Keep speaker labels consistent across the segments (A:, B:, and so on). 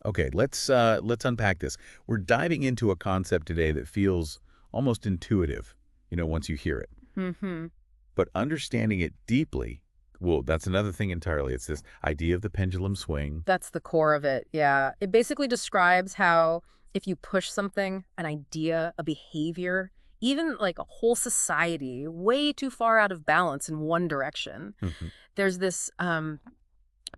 A: Okay, let's unpack this. We're diving into a concept today that feels almost intuitive, once you hear it.
B: Mm-hmm.
A: But understanding it deeply, well, that's another thing entirely. It's this idea of the pendulum swing.
B: That's the core of it, yeah. It basically describes how if you push something, an idea, a behavior, even like a whole society, way too far out of balance in one direction,
A: Mhm.
B: there's this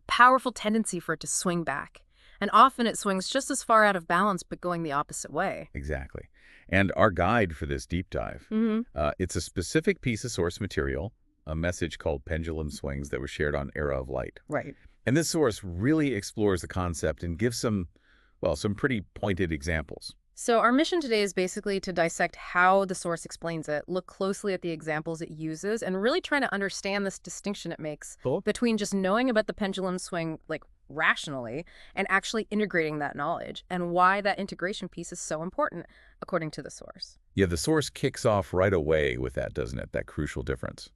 B: powerful tendency for it to swing back. And often it swings just as far out of balance, but going the opposite way.
A: Exactly. And our guide for this deep dive,
B: Mm-hmm.
A: it's a specific piece of source material, a message called Pendulum Swings that was shared on Era of Light.
B: Right.
A: And this source really explores the concept and gives some pretty pointed examples.
B: So our mission today is basically to dissect how the source explains it, look closely at the examples it uses, and really trying to understand this distinction it makes
A: Cool.
B: between just knowing about the pendulum swing, like rationally, and actually integrating that knowledge, and why that integration piece is so important, according to the source.
A: Yeah, the source kicks off right away with that, doesn't it? That crucial difference.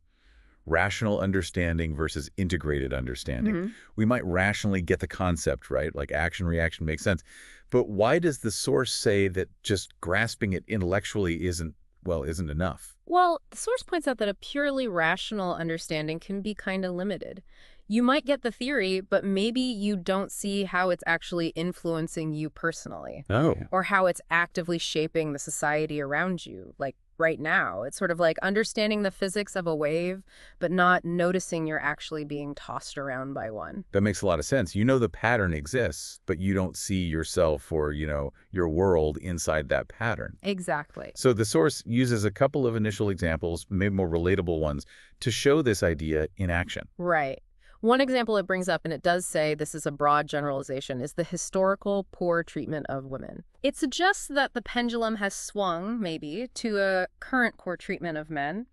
A: Rational understanding versus integrated understanding.
B: Hmm.
A: We might rationally get the concept, right? Like action, reaction makes sense. But why does the source say that just grasping it intellectually isn't enough?
B: Well, the source points out that a purely rational understanding can be kind of limited. You might get the theory, but maybe you don't see how it's actually influencing you personally,
A: Oh.
B: or how it's actively shaping the society around you, like right now. It's sort of like understanding the physics of a wave, but not noticing you're actually being tossed around by one.
A: That makes a lot of sense. You know the pattern exists, but you don't see yourself or, your world inside that pattern.
B: Exactly.
A: So the source uses a couple of initial examples, maybe more relatable ones, to show this idea in action.
B: Right. One example it brings up, and it does say this is a broad generalization, is the historical poor treatment of women. It suggests that the pendulum has swung, maybe, to a current poor treatment of men.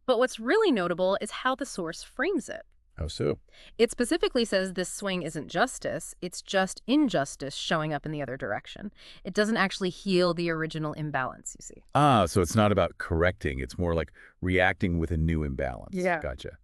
B: But what's really notable is how the source frames it.
A: How so?
B: It specifically says this swing isn't justice, it's just injustice showing up in the other direction. It doesn't actually heal the original imbalance, you see.
A: Ah, so it's not about correcting. It's more like reacting with a new imbalance.
B: Yeah.
A: Gotcha.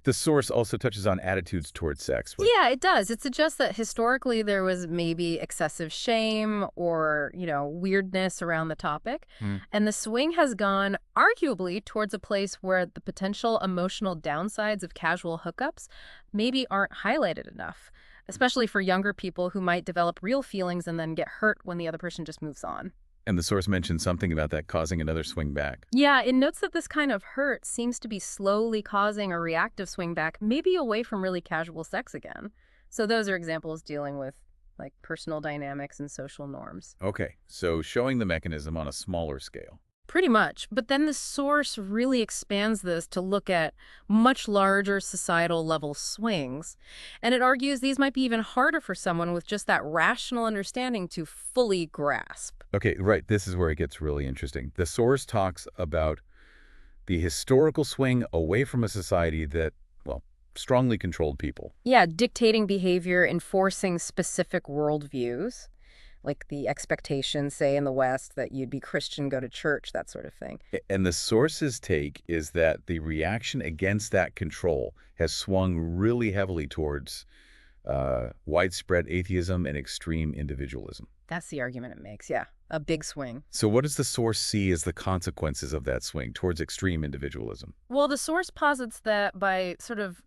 A: The source also touches on attitudes towards sex.
B: Yeah, it does. It suggests that historically there was maybe excessive shame or, weirdness around the topic.
A: Hmm.
B: And the swing has gone arguably towards a place where the potential emotional downsides of casual hookups maybe aren't highlighted enough, especially for younger people who might develop real feelings and then get hurt when the other person just moves on.
A: And the source mentions something about that causing another swing back.
B: Yeah, it notes that this kind of hurt seems to be slowly causing a reactive swing back, maybe away from really casual sex again. So those are examples dealing with like personal dynamics and social norms.
A: Okay, so showing the mechanism on a smaller scale.
B: Pretty much. But then the source really expands this to look at much larger societal level swings. And it argues these might be even harder for someone with just that rational understanding to fully grasp.
A: Okay, right. This is where it gets really interesting. The source talks about the historical swing away from a society that, strongly controlled people.
B: Yeah, dictating behavior, enforcing specific worldviews, like the expectation, say, in the West that you'd be Christian, go to church, that sort of thing.
A: And the source's take is that the reaction against that control has swung really heavily towards widespread atheism and extreme individualism.
B: That's the argument it makes, yeah. A big swing.
A: So what does the source see as the consequences of that swing towards extreme individualism?
B: Well, the source posits that by sort of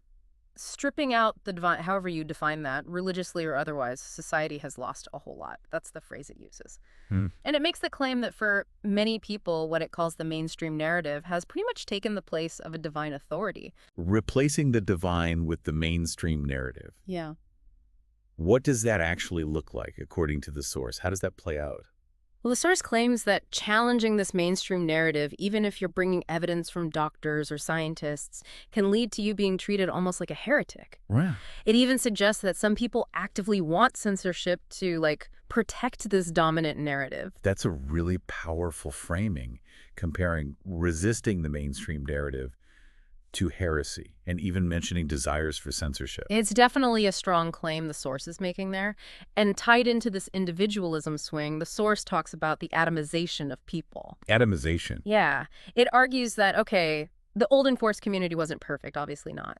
B: stripping out the divine, however you define that, religiously or otherwise, society has lost a whole lot. That's the phrase it uses.
A: Hmm.
B: And it makes the claim that for many people, what it calls the mainstream narrative has pretty much taken the place of a divine authority.
A: Replacing the divine with the mainstream narrative.
B: Yeah.
A: What does that actually look like, according to the source? How does that play out?
B: Well, the source claims that challenging this mainstream narrative, even if you're bringing evidence from doctors or scientists, can lead to you being treated almost like a heretic.
A: Wow.
B: It even suggests that some people actively want censorship to, protect this dominant narrative.
A: That's a really powerful framing, comparing resisting the mainstream narrative to heresy, and even mentioning desires for censorship.
B: It's definitely a strong claim the source is making there. And tied into this individualism swing, the source talks about the atomization of people.
A: Atomization.
B: Yeah. It argues that, okay, the old enforced community wasn't perfect, obviously not.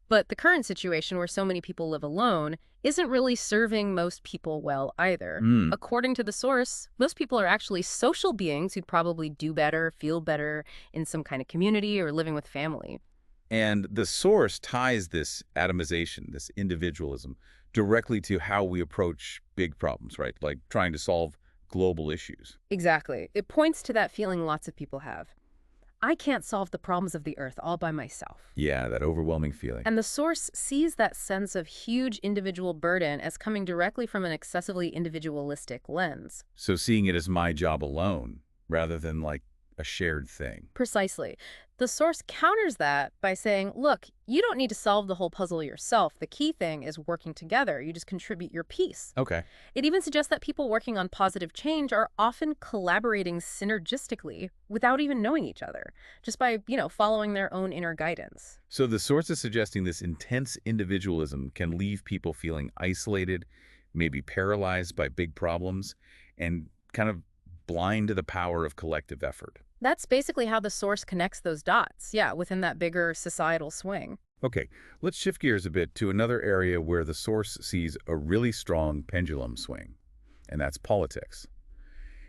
B: But the current situation where so many people live alone isn't really serving most people well either.
A: Mm.
B: According to the source, most people are actually social beings who'd probably do better, feel better in some kind of community or living with family.
A: And the source ties this atomization, this individualism, directly to how we approach big problems, right? Like trying to solve global issues.
B: Exactly. It points to that feeling lots of people have. I can't solve the problems of the earth all by myself.
A: Yeah, that overwhelming feeling.
B: And the source sees that sense of huge individual burden as coming directly from an excessively individualistic lens.
A: So seeing it as my job alone, rather than like a shared thing.
B: Precisely. The source counters that by saying, look, you don't need to solve the whole puzzle yourself. The key thing is working together. You just contribute your piece.
A: Okay.
B: It even suggests that people working on positive change are often collaborating synergistically without even knowing each other, just by, following their own inner guidance.
A: So the source is suggesting this intense individualism can leave people feeling isolated, maybe paralyzed by big problems, and kind of blind to the power of collective effort.
B: That's basically how the source connects those dots, yeah, within that bigger societal swing.
A: Okay, let's shift gears a bit to another area where the source sees a really strong pendulum swing, and that's politics.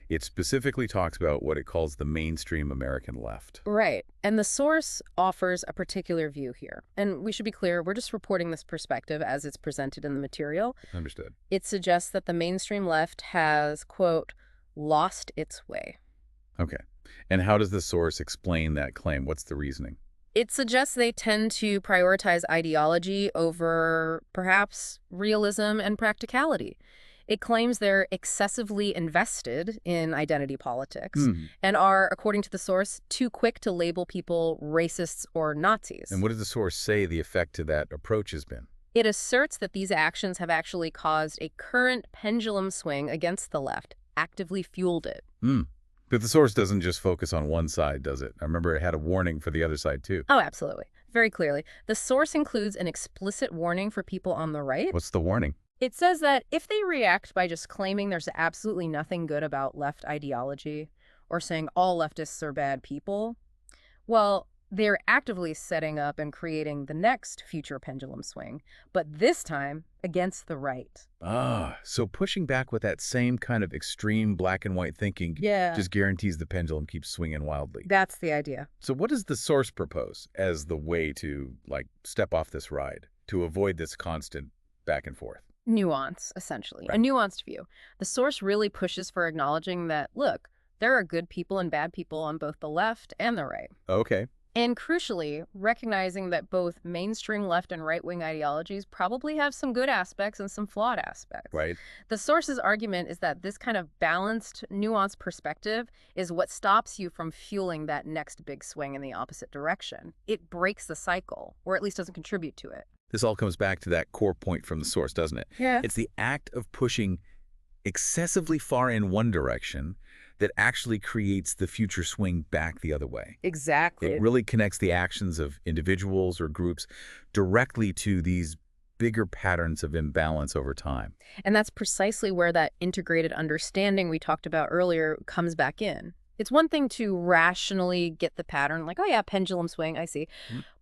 A: It specifically talks about what it calls the mainstream American left.
B: Right. And the source offers a particular view here. And we should be clear, we're just reporting this perspective as it's presented in the material.
A: Understood.
B: It suggests that the mainstream left has, quote, lost its way.
A: Okay. And how does the source explain that claim? What's the reasoning?
B: It suggests they tend to prioritize ideology over, perhaps, realism and practicality. It claims they're excessively invested in identity politics and are, according to the source, too quick to label people racists or Nazis.
A: And what does the source say the effect to that approach has been?
B: It asserts that these actions have actually caused a current pendulum swing against the left, actively fueled it.
A: But the source doesn't just focus on one side, does it? I remember it had a warning for the other side, too.
B: Oh, absolutely. Very clearly. The source includes an explicit warning for people on the right.
A: What's the warning?
B: It says that if they react by just claiming there's absolutely nothing good about left ideology or saying all leftists are bad people, well, they're actively setting up and creating the next future pendulum swing, but this time against the right.
A: So pushing back with that same kind of extreme black and white thinking just guarantees the pendulum keeps swinging wildly.
B: That's the idea.
A: So what does the source propose as the way to, step off this ride, to avoid this constant back and forth?
B: Nuance, essentially.
A: Right.
B: A nuanced view. The source really pushes for acknowledging that, look, there are good people and bad people on both the left and the right.
A: Okay.
B: And crucially, recognizing that both mainstream left and right-wing ideologies probably have some good aspects and some flawed aspects.
A: Right.
B: The source's argument is that this kind of balanced, nuanced perspective is what stops you from fueling that next big swing in the opposite direction. It breaks the cycle, or at least doesn't contribute to it.
A: This all comes back to that core point from the source, doesn't it?
B: Yeah.
A: It's the act of pushing excessively far in one direction that actually creates the future swing back the other way.
B: Exactly.
A: It really connects the actions of individuals or groups directly to these bigger patterns of imbalance over time.
B: And that's precisely where that integrated understanding we talked about earlier comes back in. It's one thing to rationally get the pattern, like, oh yeah, pendulum swing, I see.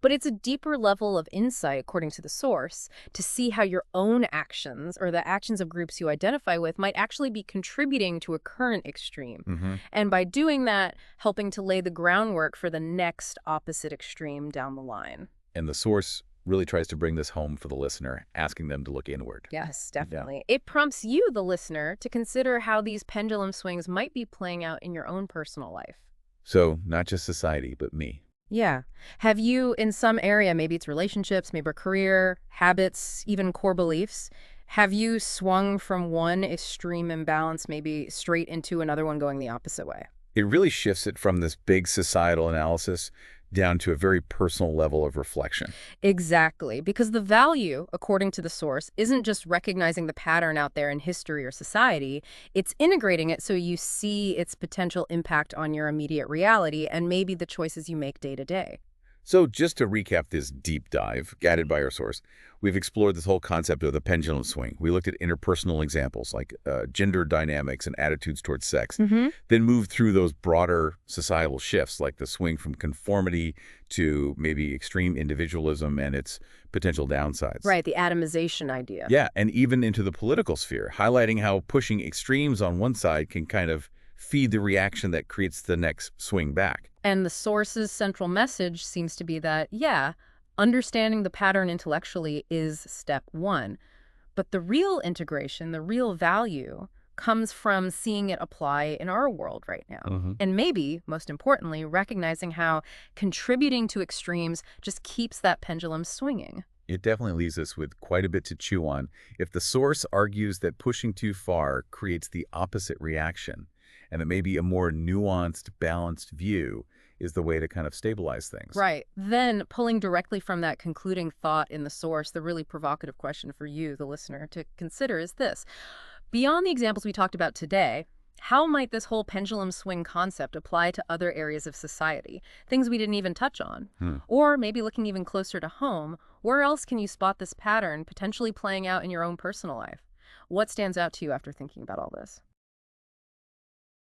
B: But it's a deeper level of insight, according to the source, to see how your own actions or the actions of groups you identify with might actually be contributing to a current extreme. And by doing that, helping to lay the groundwork for the next opposite extreme down the line.
A: And the source really tries to bring this home for the listener, asking them to look inward.
B: Yes, definitely. It prompts you, the listener, to consider how these pendulum swings might be playing out in your own personal life.
A: So not just society, but me.
B: Yeah. Have you, in some area, maybe it's relationships, maybe a career, habits, even core beliefs, have you swung from one extreme imbalance maybe straight into another one going the opposite way?
A: It really shifts it from this big societal analysis down to a very personal level of reflection.
B: Exactly, because the value, according to the source, isn't just recognizing the pattern out there in history or society, it's integrating it so you see its potential impact on your immediate reality and maybe the choices you make day to day.
A: So just to recap this deep dive, guided by our source, we've explored this whole concept of the pendulum swing. We looked at interpersonal examples like gender dynamics and attitudes towards sex, then moved through those broader societal shifts like the swing from conformity to maybe extreme individualism and its potential downsides.
B: Right, the atomization idea.
A: Yeah, and even into the political sphere, highlighting how pushing extremes on one side can kind of feed the reaction that creates the next swing back.
B: And the source's central message seems to be that, yeah, understanding the pattern intellectually is step one. But the real integration, the real value, comes from seeing it apply in our world right now. And maybe, most importantly, recognizing how contributing to extremes just keeps that pendulum swinging.
A: It definitely leaves us with quite a bit to chew on. If the source argues that pushing too far creates the opposite reaction, and that maybe a more nuanced, balanced view is the way to kind of stabilize things.
B: Right. Then, pulling directly from that concluding thought in the source, the really provocative question for you, the listener, to consider is this. Beyond the examples we talked about today, how might this whole pendulum swing concept apply to other areas of society, things we didn't even touch on? Or maybe looking even closer to home, where else can you spot this pattern potentially playing out in your own personal life? What stands out to you after thinking about all this?